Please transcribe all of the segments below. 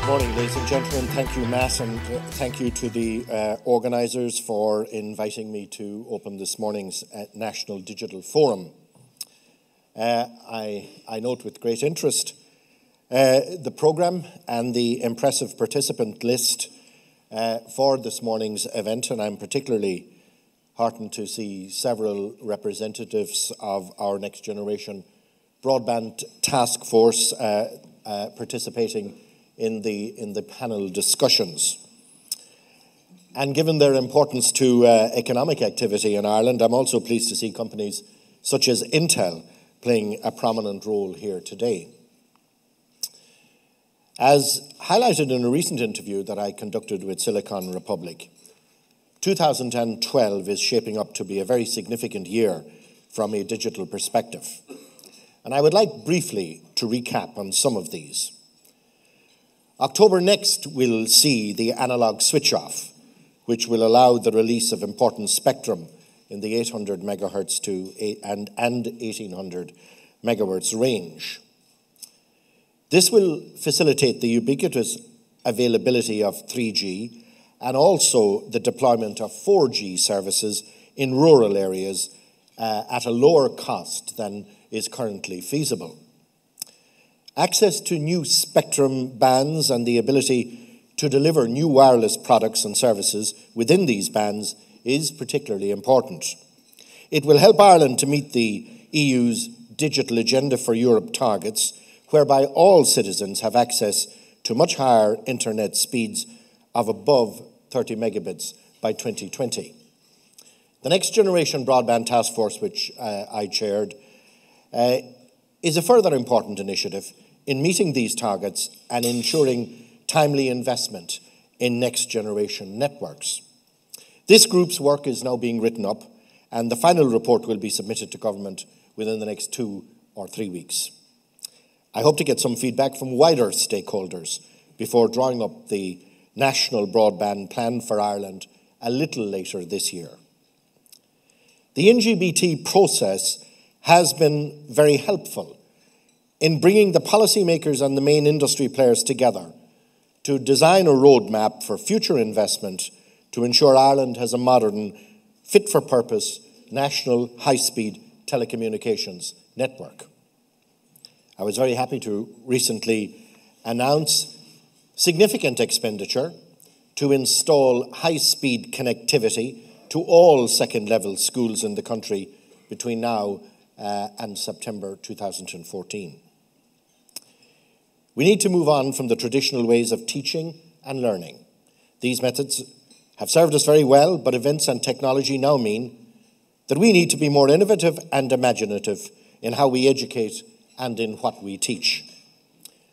Morning, ladies and gentlemen. Thank you, Matt, and thank you to the organisers for inviting me to open this morning's National Digital Forum. I note with great interest the programme and the impressive participant list for this morning's event, and I'm particularly heartened to see several representatives of our Next Generation Broadband Task Force participating in the panel discussions. And given their importance to economic activity in Ireland, I'm also pleased to see companies such as Intel playing a prominent role here today. As highlighted in a recent interview that I conducted with Silicon Republic, 2012 is shaping up to be a very significant year from a digital perspective. And I would like briefly to recap on some of these. October next will see the analogue switch-off, which will allow the release of important spectrum in the 800 megahertz and 1800 megahertz range. This will facilitate the ubiquitous availability of 3G and also the deployment of 4G services in rural areas at a lower cost than is currently feasible. Access to new spectrum bands and the ability to deliver new wireless products and services within these bands is particularly important. It will help Ireland to meet the EU's Digital Agenda for Europe targets, whereby all citizens have access to much higher internet speeds of above 30 megabits by 2020. The Next Generation Broadband Task Force, which I chaired, is a further important initiative in meeting these targets and ensuring timely investment in next-generation networks. This group's work is now being written up, and the final report will be submitted to government within the next 2 or 3 weeks. I hope to get some feedback from wider stakeholders before drawing up the National Broadband Plan for Ireland a little later this year. The NGBT process has been very helpful in bringing the policymakers and the main industry players together to design a roadmap for future investment to ensure Ireland has a modern, fit-for-purpose, national high-speed telecommunications network. I was very happy to recently announce significant expenditure to install high-speed connectivity to all second-level schools in the country between now and September 2014. We need to move on from the traditional ways of teaching and learning. These methods have served us very well, but events and technology now mean that we need to be more innovative and imaginative in how we educate and in what we teach.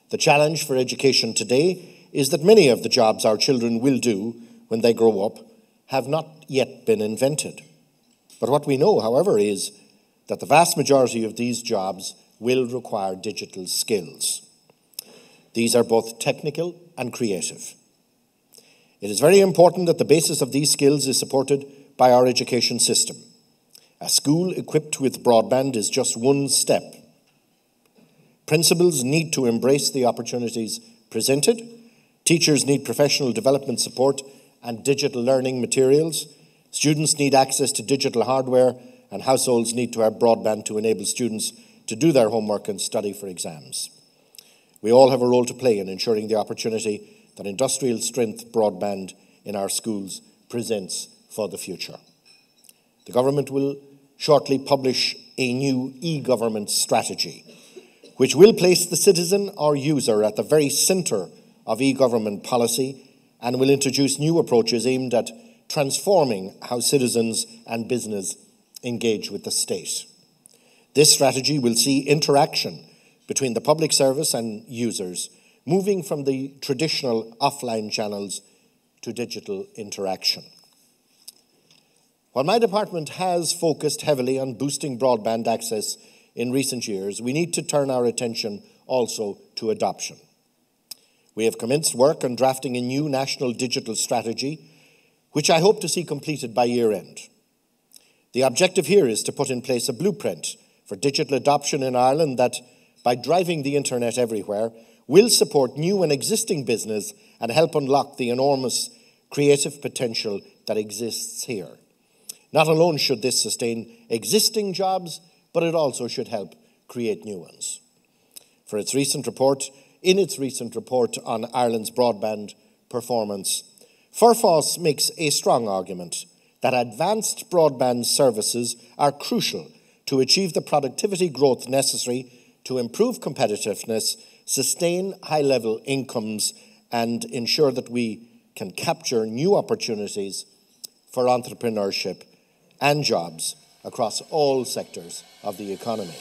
The challenge for education today is that many of the jobs our children will do when they grow up have not yet been invented. But what we know, however, is that the vast majority of these jobs will require digital skills. These are both technical and creative. It is very important that the basis of these skills is supported by our education system. A school equipped with broadband is just one step. Principals need to embrace the opportunities presented. Teachers need professional development support and digital learning materials. Students need access to digital hardware, and households need to have broadband to enable students to do their homework and study for exams. We all have a role to play in ensuring the opportunity that industrial strength broadband in our schools presents for the future. The government will shortly publish a new e-government strategy, which will place the citizen or user at the very centre of e-government policy and will introduce new approaches aimed at transforming how citizens and business engage with the state. This strategy will see interaction between the public service and users, moving from the traditional offline channels to digital interaction. While my department has focused heavily on boosting broadband access in recent years, we need to turn our attention also to adoption. We have commenced work on drafting a new national digital strategy, which I hope to see completed by year-end. The objective here is to put in place a blueprint for digital adoption in Ireland that by driving the internet everywhere, will support new and existing business and help unlock the enormous creative potential that exists here. Not alone should this sustain existing jobs, but it also should help create new ones. In its recent report on Ireland's broadband performance, Firfos makes a strong argument that advanced broadband services are crucial to achieve the productivity growth necessary to improve competitiveness, sustain high-level incomes, and ensure that we can capture new opportunities for entrepreneurship and jobs across all sectors of the economy.